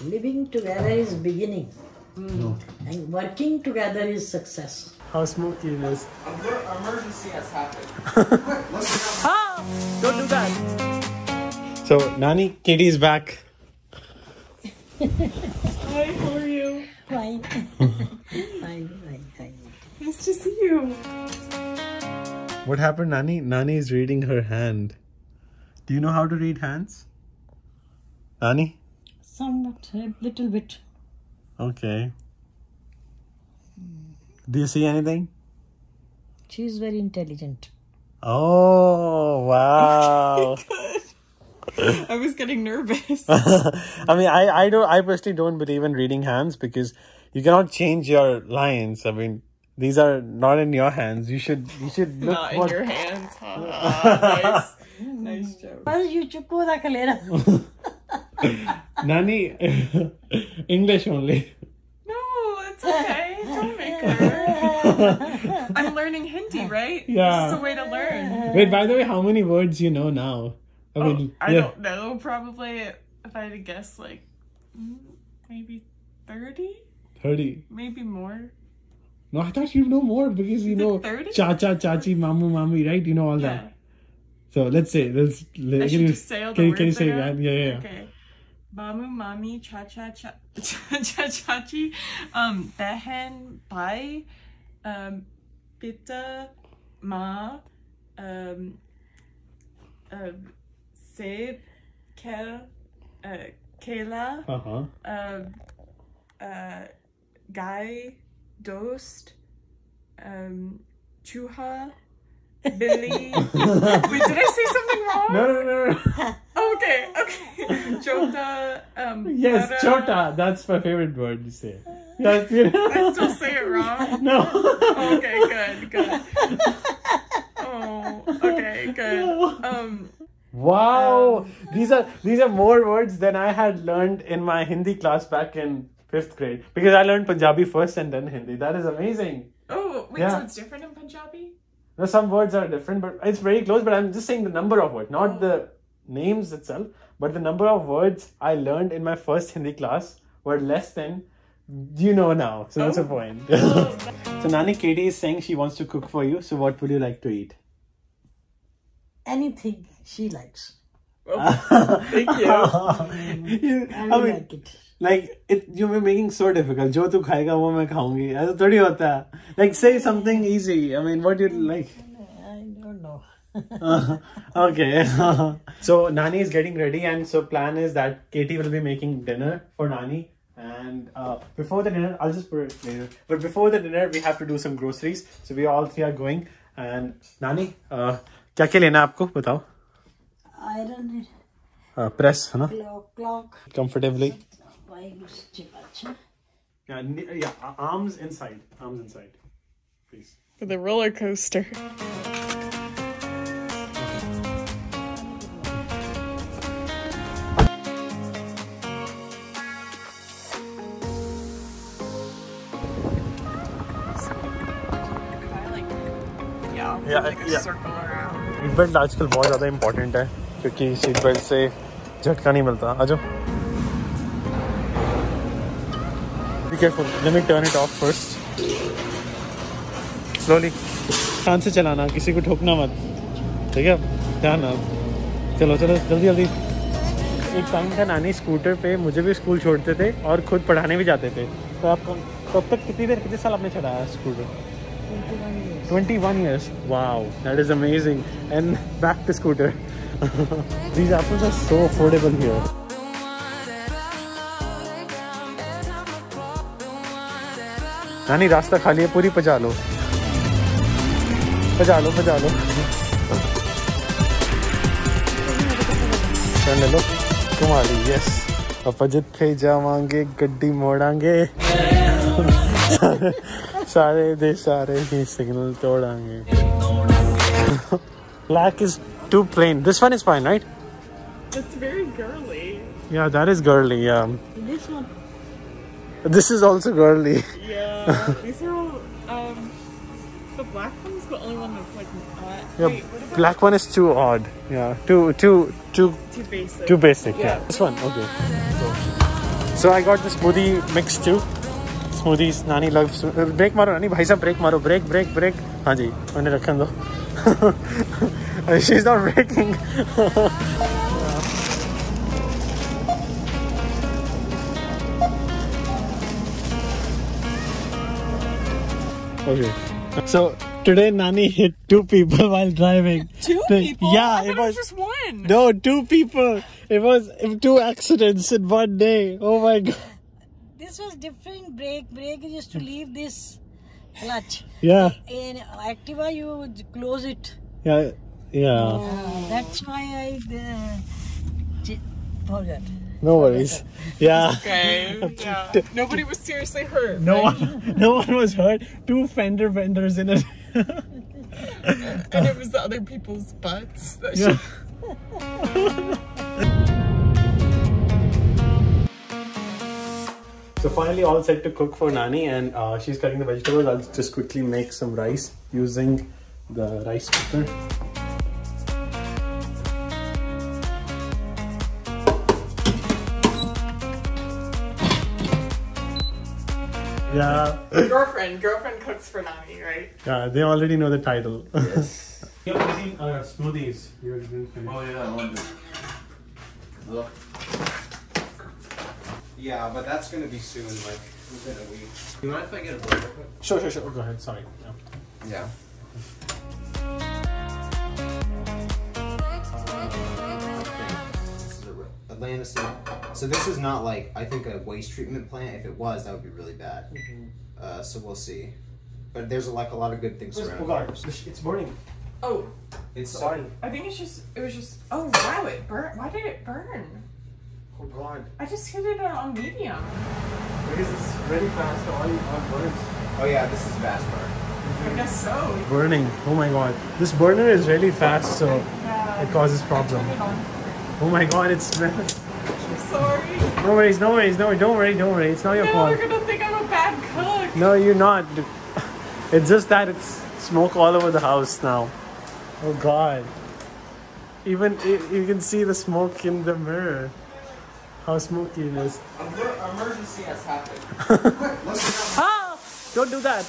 Living together is beginning. And working together is success. How smoky it is. Emergency has happened. Ah! Don't do that. So, Nani, Katie is back. Hi, how are you? Fine. Fine. Nice to see you. What happened, Nani? Nani is reading her hand. Do you know how to read hands? Nani? Somewhat, a little bit. Okay. Do you see anything? She is very intelligent. Oh, wow. Good. I was getting nervous. I mean, I personally don't believe in reading hands because you cannot change your lines. I mean, these are not in your hands. You should look Not in your hands. Nice. Nice joke. Well, you chuko da kalera. Nani, English only. No, it's okay. Don't make her. I'm learning Hindi, right? Yeah. This is a way to learn. Wait, by the way, how many words you know now? I don't know. Probably, if I had to guess, like, maybe 30? 30. Maybe more. No, I thought you know more because you know 30? Chacha, Chachi, Mamu, Mami, right? You know all that. So let's say, I should just say all the words. Can you say again? that? Yeah. Okay. Mamu, Mami, Chachi, Behen, Bai, Pita, Ma, Seb, Kel, Kayla, Guy, Dost, Chuha, Billy. Wait, did I say something wrong? No. Okay. Jota, Yes, Mara. Chota. That's my favorite word to say. Yes, I still say it wrong? No. Okay, good. Oh, okay, good. Wow. These are more words than I had learned in my Hindi class back in 5th grade. Because I learned Punjabi first and then Hindi. That is amazing. Oh, wait, so it's different in Punjabi? No, some words are different, but it's very close. But I'm just saying the number of words, not the names itself, but the number of words I learned in my first Hindi class were less than you know now. So that's the point. So Nani, Katie is saying she wants to cook for you. So what would you like to eat? Anything she likes. Oh, thank you. I will like it. Like you were making so difficult. Jo tu khayega wo main khaungi. Aisa thodi hota hai. Like say something easy. I mean, what do you like? I don't know. Okay. So Nani is getting ready, and so plan is that Katie will be making dinner for Nani. And before the dinner, I'll just put it later. But before the dinner, we have to do some groceries. So we all three are going. And Nani, क्या क्या लेना है आपको बताओ? Iron. Press, है ना? Clock. Comfortably. Yeah. Arms inside, please. For the roller coaster. Yeah. Circle around. Seat belt आजकल बहुत ज़्यादा इम्पोर्टेंट है क्योंकि सीट बेल्ट से झटका नहीं मिलता. आ जाओ. Be careful. Let me turn it off first. Slowly. ध्यान से चलाना, किसी को ठोकना मत. ठीक है? ध्यान आप. चलो जल्दी. एक टाइम था नानी स्कूटर पे मुझे भी स्कूल छोड़ते थे और खुद पढ़ाने भी जाते थे. तो आप कब तक कितने साल आपने चलाया scooter? 21 years. Wow, that is amazing. And back to scooter. These apples are so affordable here. नानी रास्ता खाली है, पूरी पजा लो. चल ले लो. तुम्हारी yes. पापा जिथे जावांगे गड्डी मोड़ांगे. सारे ही signal तोड़ांगे. Black is too plain. This one is fine, right? It's very girly. Yeah, that is girly. Yeah. This one. This is also girly. Yeah, these are all. The black one's the only one that's like. Yeah, wait, what about black one is too odd. Yeah, too too basic? Too basic. Yeah. This one, okay. So I got the smoothie mix too. Smoothies, Nani loves. Break maro, Nani, bhai sab break maro, break. हाँ जी, मैंने रखन दो. She's not breaking. Okay. So today Nani hit 2 people while driving. 2 people? Yeah, I thought it was just one. No, 2 people. It was 2 accidents in one day. Oh my god. This was different. Brake used to leave this clutch. Yeah. In Activa, you close it. Yeah. That's why I forgot. No worries. Yeah. Okay. Yeah. Nobody was seriously hurt. No right? one was hurt. 2 fender benders in it. And it was the other people's butts. That Yeah. So finally all set to cook for Nani, and she's cutting the vegetables. I'll just quickly make some rice using the rice cooker. Yeah. Girlfriend cooks for Nani, right? Yeah, they already know the title. Yes. You're eating smoothies. You're doing Oh yeah, I love this. Look. Yeah, but that's gonna be soon, like within a week. You mind if I get a burger? Sure. Go ahead. Sorry. Yeah. This is Atlanta City. So this is not like, I think, a waste treatment plant. If it was, that would be really bad. So we'll see. But there's like a lot of good things around. Oh god, it's burning. Oh, It's Oil. I think it was just, oh wow, it burned. Why did it burn? Oh god. I just hit it on medium. Because it's very fast, all burns. Oh yeah, this is fast burn. I guess so. Burning. Oh my god. This burner is really fast, so it causes problem. Turn it on. Oh my god, it smells. I'm sorry. No worries. Don't worry. It's not your No, fault. we're gonna think I'm a bad cook. No, you're not. It's just that it's smoke all over the house now. Oh god. Even you can see the smoke in the mirror. How smoky it is. Emergency has happened. Ah! Don't do that.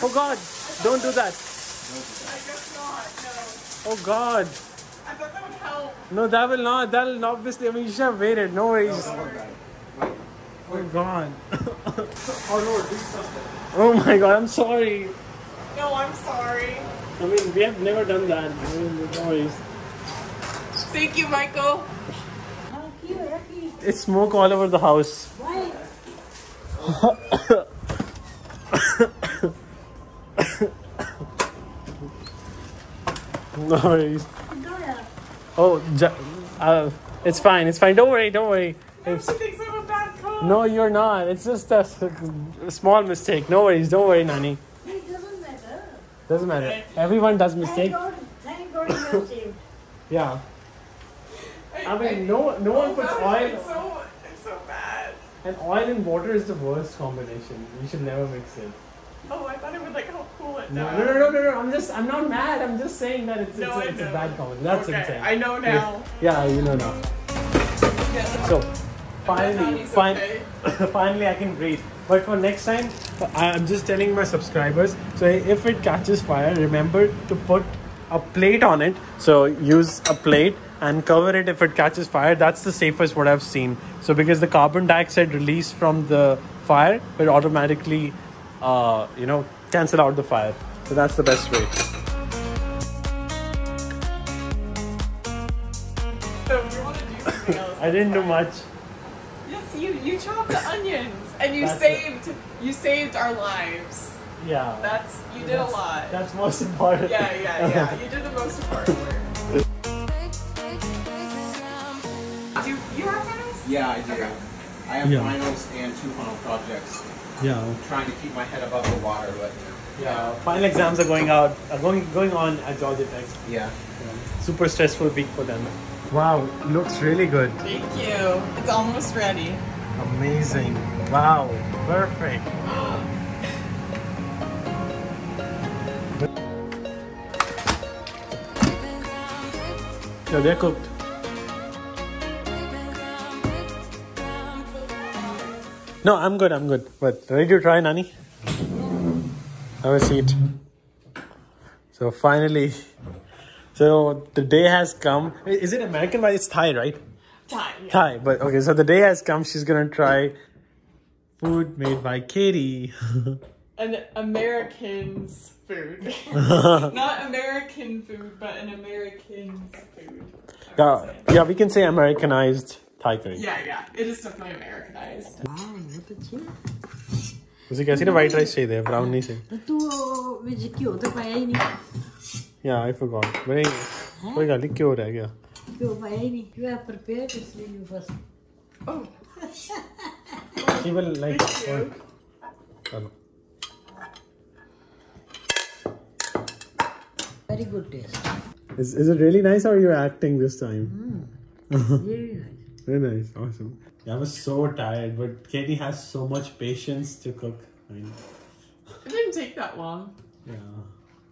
Oh god. Don't do that. I guess not. No. Oh god. I thought that would help. No, that will not. That'll obviously. I mean, you should have waited. No worries. Oh god. Oh no, do something. Oh my god. I'm sorry. No, I'm sorry. I mean, we have never done that. I mean, no worries. Thank you, Michael. It's smoke all over the house. Why? No worries. Oh, it's fine. Don't worry. She thinks I'm a bad cook. No, you're not. It's just a small mistake. No worries. Don't worry, Nani. It doesn't matter. Doesn't matter. Everyone does mistake. Thank God you saved. Yeah. I mean, no one puts oil. It's so bad. And oil and water is the worst combination. You should never mix it. Oh, I thought it would like help cool it No. down. I'm not mad. I'm just saying that it's No, I a know. bad combination. That's Okay, insane. I know now. Yeah, you know now. Yeah. So, finally, Nani's okay. finally I can breathe. But for next time, I'm just telling my subscribers. So if it catches fire, remember to put a plate on it. So use a plate and cover it if it catches fire. That's the safest what I've seen. So because the carbon dioxide released from the fire will automatically, cancel out the fire. So that's the best way. So we want to do something else. I didn't do much. Yes, you chopped the onions and you That's saved our lives. Yeah. You did a lot. That's most important. Yeah. You did the most important work. Do you have finals? Yeah, I do. Okay. I have Yeah. finals and 2 final projects. Yeah. I'm trying to keep my head above the water, but Yeah. Final exams are going on at Georgia Tech. yeah. Super stressful week for them. Wow, looks really good. Thank you. It's almost ready. Amazing. Wow, perfect. Yeah, they're cooked. No, I'm good. But ready to try, Nani? Have a seat. So finally, so the day has come. Is it American? But it's Thai, right? Thai. Yeah. Thai. But okay, so the day has come. She's gonna try food made by Katie. An American's food. Not American food, but an American's food. Yeah, we can say Americanized Thai curry. Yeah. It is definitely Americanized. Wow, बहुत अच्छी है. उसे कैसे ना white rice चाहिए brown नहीं चाहिए. तू विज क्यों तो पाया ही नहीं. Yeah, I forgot. But कोई गाली क्यों रह गया? क्यों पाया ही नहीं. You have prepared इसलिए you first. Oh. She will like. Thank you. Very good taste. Is it really nice or are you acting this time? Very nice. Very nice, awesome. Yeah, I was so tired, but Katie has so much patience to cook. I mean, It didn't take that long. yeah,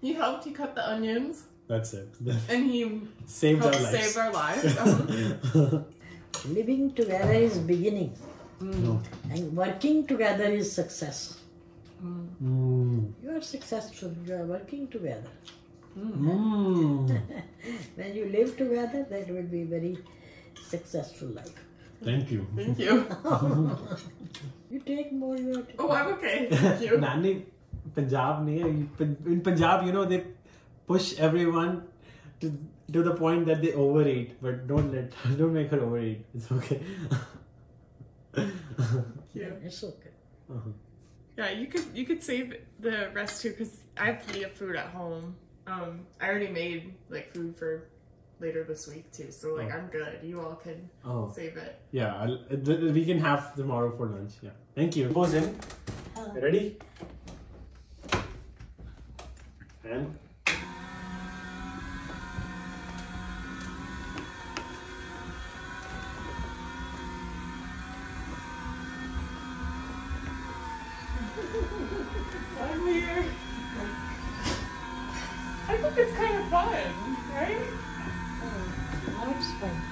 He helped. He cut the onions, that's it. and he Saved our helped lives. save our lives. Living together is beginning. And working together is success. You are successful. You are working together. When you live together, that will be very successful life. Thank you. Thank you. You take more. Oh, I'm okay. Thank you. Nani, Punjab nahi hai. In Punjab, you know, they push everyone to the point that they overeat, but don't make her overeat. It's okay. Yeah. It's okay. Yeah, you could save the rest too, because I have plenty of food at home. I already made like food for later this week too, so like I'm good. You all can save it. Yeah, we can have tomorrow for lunch. Yeah, thank you. Goes in. Ready? And I'm here. I think it's kind of fun, right? Now it's fine.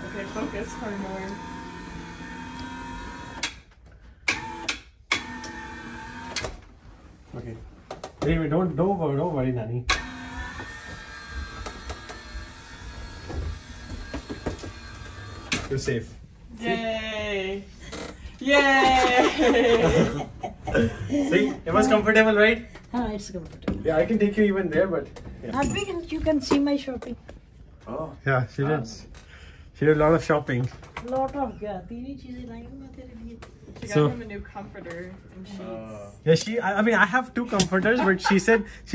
Okay, focus for more. okay. Wait, don't worry, Nani. You're safe. Yay! Yay! See, it was comfortable, right? It's comfortable. Yeah, I can take you even there, but You can see my shopping. oh yeah, she did. She did a lot of shopping. Lot of क्या तीन ही चीजें लाई हूँ मैं तेरे लिए. She got So- him a new comforter and sheets. Yeah, I mean, I have two comforters, but she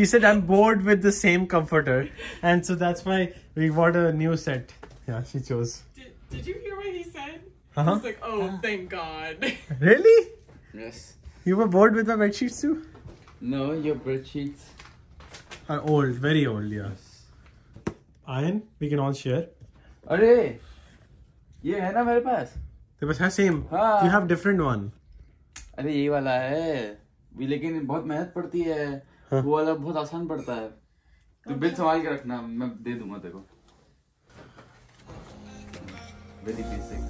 said I'm bored with the same comforter, and so that's why we bought a new set. Yeah, she chose. Did you hear what he said? Uh-huh. He was like, oh, thank God. Really? Yes. You were bored with my bed sheets too? No, your bed sheets. Are old, very old, yeah. Iron, we can all share. अरे ये है ना मेरे पास. The was same. हाँ. You have different one. अरे ये वाला है भी, लेकिन बहुत मेहनत पड़ती है. हाँ. वो वाला बहुत आसान पड़ता है. तो बिल संभाल के रखना, मैं दे दूंगा तेरे को. Very basic.